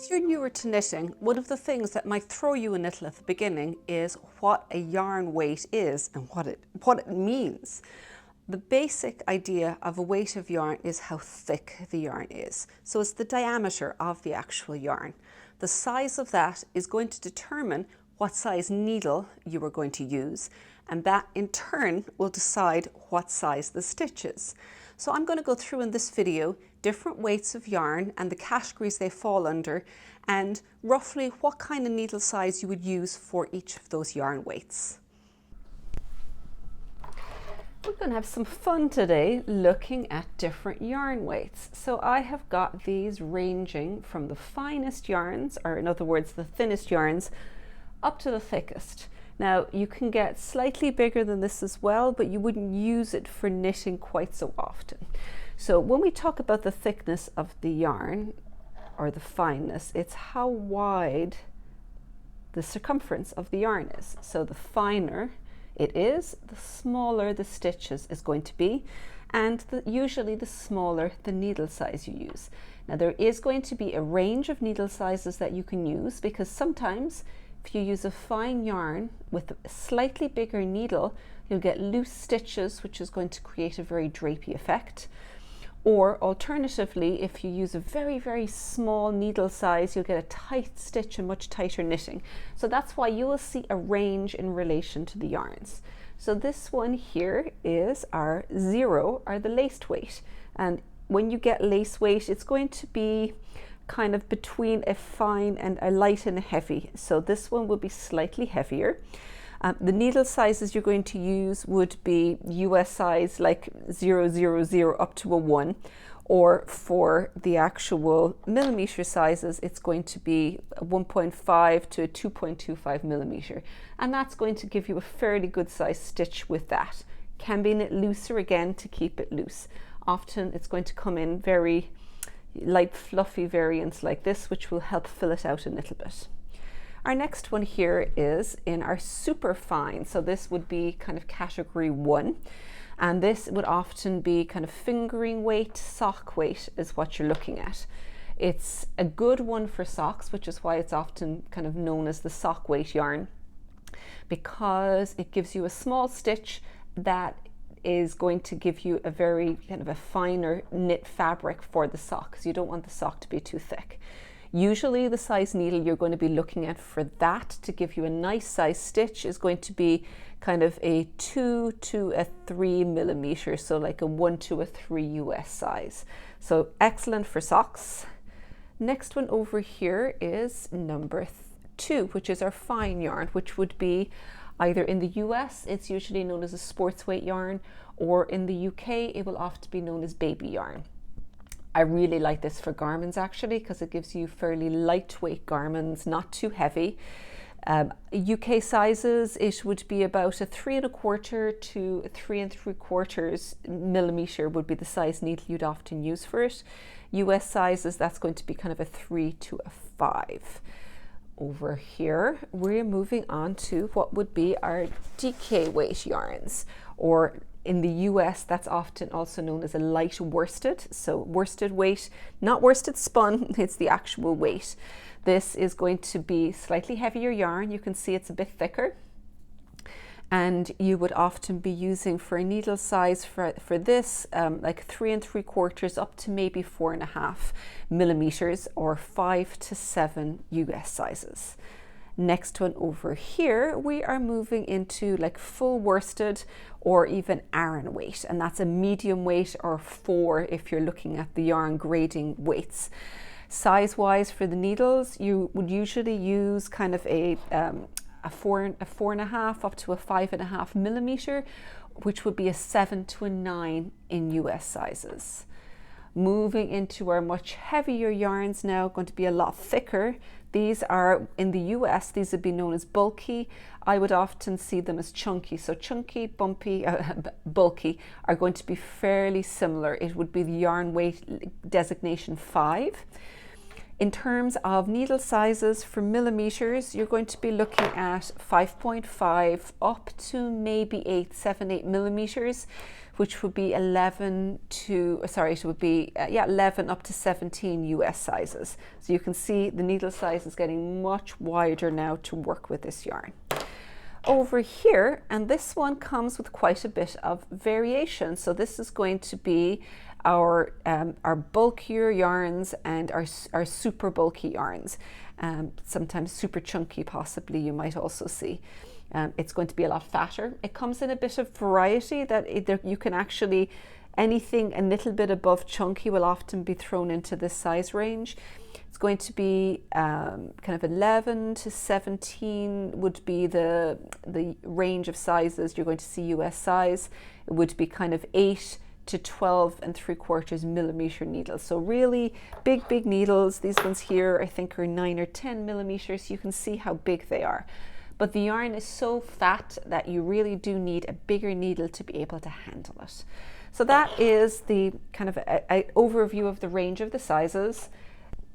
If you're newer to knitting, one of the things that might throw you a little at the beginning is what a yarn weight is and what it means. The basic idea of a weight of yarn is how thick the yarn is. So it's the diameter of the actual yarn. The size of that is going to determine what size needle you are going to use, and that in turn will decide what size the stitch is. So I'm going to go through in this video different weights of yarn and the categories they fall under, and roughly what kind of needle size you would use for each of those yarn weights. We're going to have some fun today looking at different yarn weights. So I have got these ranging from the finest yarns, or in other words the thinnest yarns, up to the thickest. Now you can get slightly bigger than this as well, but you wouldn't use it for knitting quite so often. So when we talk about the thickness of the yarn, or the fineness, it's how wide the circumference of the yarn is. So the finer it is, the smaller the stitches is going to be, and usually the smaller the needle size you use. Now there is going to be a range of needle sizes that you can use, because sometimes if you use a fine yarn with a slightly bigger needle, you'll get loose stitches, which is going to create a very drapey effect. Or alternatively, if you use a very, very small needle size, you'll get a tight stitch and much tighter knitting. So that's why you will see a range in relation to the yarns. So this one here is our 0, or the laced weight. And when you get lace weight, it's going to be kind of between a fine and a light and a heavy. So this one will be slightly heavier. The needle sizes you're going to use would be US size, like 000 up to a 1, or for the actual millimeter sizes, it's going to be a 1.5 to a 2.25 millimeter. And that's going to give you a fairly good size stitch with that. Can be knit looser again to keep it loose. Often it's going to come in very light fluffy variants like this, which will help fill it out a little bit. Our next one here is in our Superfine. So this would be kind of category 1, and this would often be kind of fingering weight, sock weight is what you're looking at. It's a good one for socks, which is why it's often kind of known as the sock weight yarn, because it gives you a small stitch that is going to give you a very kind of a finer knit fabric for the sock, because you don't want the sock to be too thick. Usually the size needle you're going to be looking at for that to give you a nice size stitch is going to be kind of a 2 to a 3 millimeter, so like a 1 to a 3 US size. So excellent for socks. Next one over here is number 2, which is our fine yarn, which would be either in the US, it's usually known as a sports weight yarn, or in the UK, it will often be known as baby yarn. I really like this for garments actually, because it gives you fairly lightweight garments, not too heavy. UK sizes, it would be about a 3 1/4 to 3 3/4 millimeter would be the size needle you'd often use for it. US sizes, that's going to be kind of a 3 to a 5. Over here, we're moving on to what would be our DK weight yarns, or in the US, that's often also known as a light worsted. So worsted weight, not worsted spun, it's the actual weight. This is going to be slightly heavier yarn. You can see it's a bit thicker. And you would often be using for a needle size for this, like 3 3/4 up to maybe 4.5 millimeters, or 5 to 7 US sizes. Next one over here, we are moving into like full worsted or even Aran weight, and that's a medium weight, or 4 if you're looking at the yarn grading weights. Size wise for the needles, you would usually use kind of a 4.5 up to a 5.5 millimeter, which would be a 7 to a 9 in US sizes. Moving into our much heavier yarns now, going to be a lot thicker. These are, in the US, these would be known as bulky. I would often see them as chunky. So chunky, bumpy, bulky are going to be fairly similar. It would be the yarn weight designation 5. In terms of needle sizes for millimeters, you're going to be looking at 5.5 up to maybe 7, 8 millimeters, which would be 11 to, sorry, it would be, 11 up to 17 US sizes. So you can see the needle size is getting much wider now to work with this yarn. Over here, and this one comes with quite a bit of variation. So this is going to be our bulkier yarns and our super bulky yarns. Sometimes super chunky, possibly, you might also see. It's going to be a lot fatter. It comes in a bit of variety that you can actually, anything a little bit above chunky will often be thrown into this size range. It's going to be kind of 11 to 17 would be the range of sizes you're going to see US size. It would be kind of 8 to 12 3/4 millimeter needles. So really big needles. These ones here I think are 9 or 10 millimeters. You can see how big they are. But the yarn is so fat that you really do need a bigger needle to be able to handle it. So that is the kind of a overview of the range of the sizes.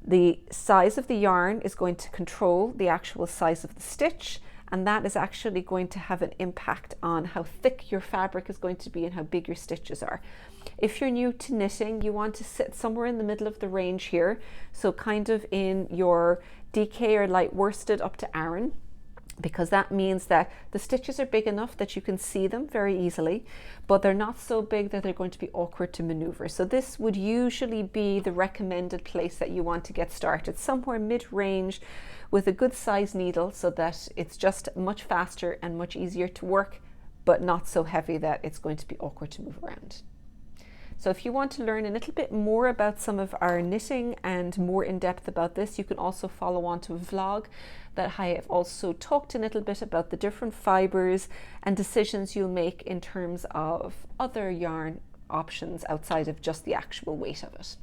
The size of the yarn is going to control the actual size of the stitch, and that is actually going to have an impact on how thick your fabric is going to be and how big your stitches are. If you're new to knitting, you want to sit somewhere in the middle of the range here, so kind of in your DK or light worsted up to Aran, because that means that the stitches are big enough that you can see them very easily, but they're not so big that they're going to be awkward to maneuver. So this would usually be the recommended place that you want to get started, somewhere mid-range with a good size needle, so that it's just much faster and much easier to work, but not so heavy that it's going to be awkward to move around. So if you want to learn a little bit more about some of our knitting and more in depth about this, you can also follow on to a vlog that I have also talked a little bit about the different fibers and decisions you'll make in terms of other yarn options outside of just the actual weight of it.